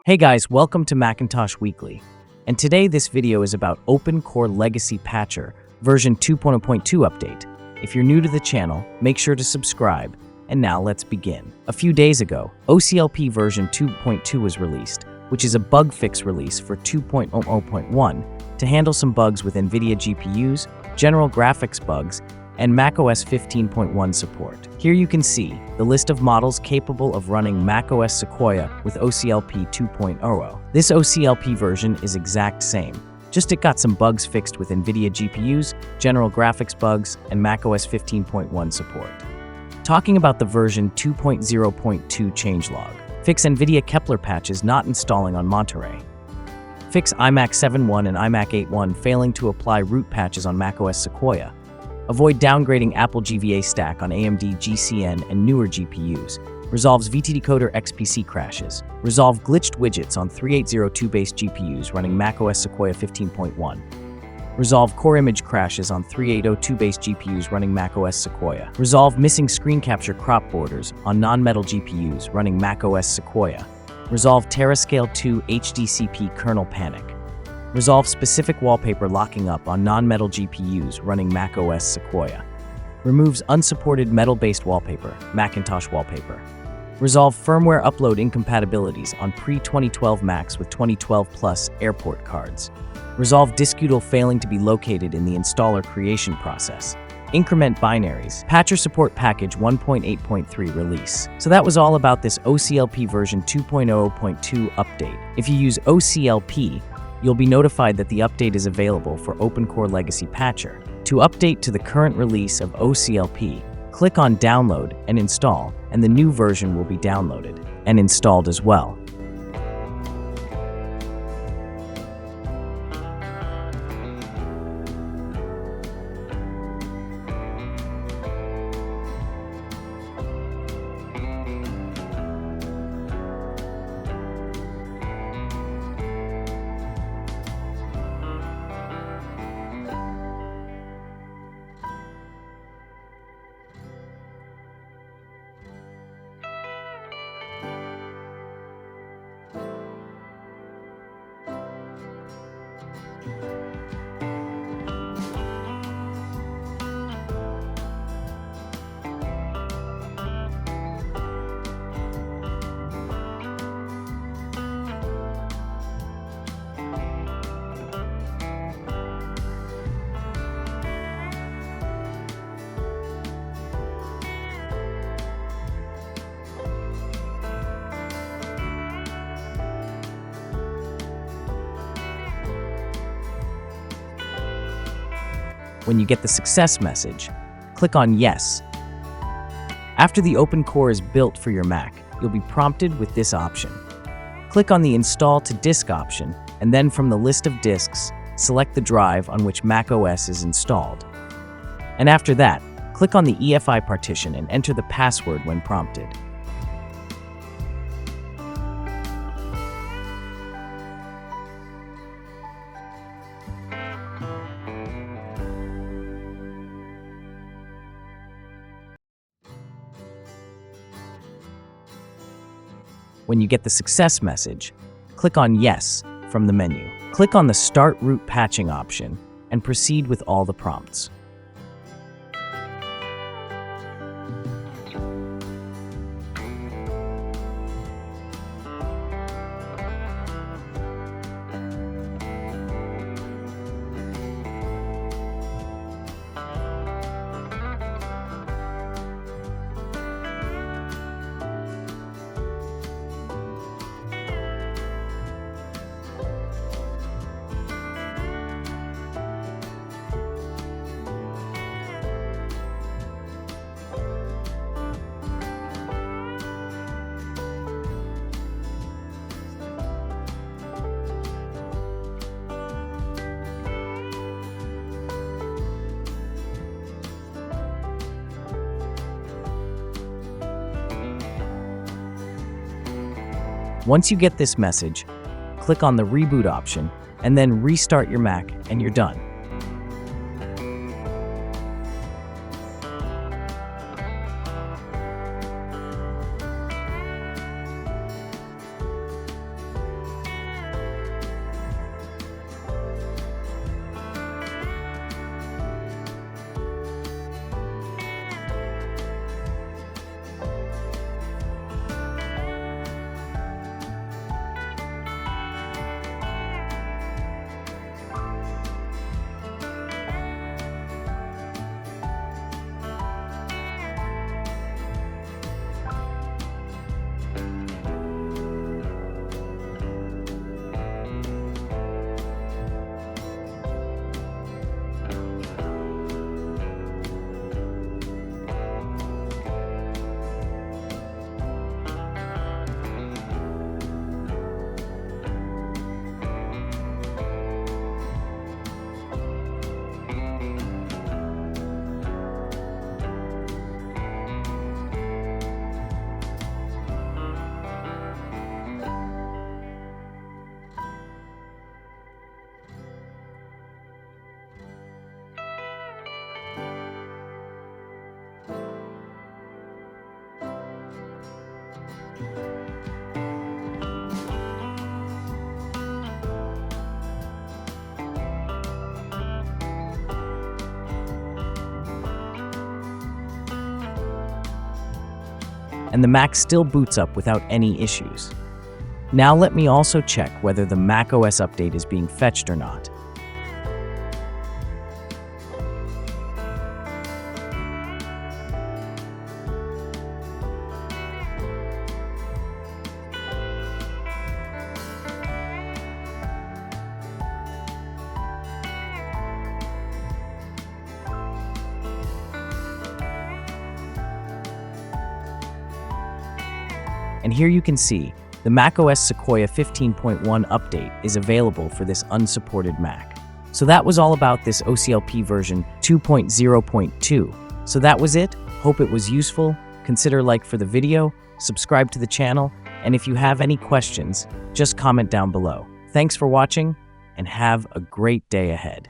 Hey guys, welcome to Macintosh Weekly. And today this video is about OpenCore Legacy Patcher version 2.0.2 update. If you're new to the channel, make sure to subscribe. And now let's begin. A few days ago, OCLP version 2.2 was released, which is a bug fix release for 2.0.1 to handle some bugs with NVIDIA GPUs, general graphics bugs, and macOS 15.1 support. Here you can see the list of models capable of running macOS Sequoia with OCLP 2.0. This OCLP version is exact same, just it got some bugs fixed with NVIDIA GPUs, general graphics bugs, and macOS 15.1 support. Talking about the version 2.0.2 changelog. Fix NVIDIA Kepler patches not installing on Monterey. Fix iMac 7.1 and iMac 8.1 failing to apply root patches on macOS Sequoia. Avoid downgrading Apple GVA stack on AMD GCN and newer GPUs. Resolves VT-Decoder XPC crashes. Resolve glitched widgets on 3802-based GPUs running macOS Sequoia 15.1. Resolve core image crashes on 3802-based GPUs running macOS Sequoia. Resolve missing screen capture crop borders on non-metal GPUs running macOS Sequoia. Resolve Terascale 2 HDCP kernel panic. Resolve specific wallpaper locking up on non-metal GPUs running macOS Sequoia. Removes unsupported metal-based wallpaper, Macintosh wallpaper. Resolve firmware upload incompatibilities on pre-2012 Macs with 2012 Plus airport cards. Resolve diskUtil failing to be located in the installer creation process. Increment binaries. Patcher support package 1.8.3 release. So that was all about this OCLP version 2.0.2 update. If you use OCLP, you'll be notified that the update is available for OpenCore Legacy Patcher. To update to the current release of OCLP, click on Download and Install, and the new version will be downloaded and installed as well. When you get the success message, click on Yes. After the OpenCore is built for your Mac, you'll be prompted with this option. Click on the Install to Disk option, and then from the list of disks, select the drive on which macOS is installed. And after that, click on the EFI partition and enter the password when prompted. When you get the success message, click on Yes from the menu. Click on the Start Root Patching option and proceed with all the prompts. Once you get this message, click on the Reboot option and then restart your Mac and you're done. and the Mac still boots up without any issues. Now let me also check whether the macOS update is being fetched or not. And here you can see, the macOS Sequoia 15.1 update is available for this unsupported Mac. So that was all about this OCLP version 2.0.2. So that was it. Hope it was useful. Consider like for the video, subscribe to the channel, and if you have any questions, just comment down below. Thanks for watching, and have a great day ahead.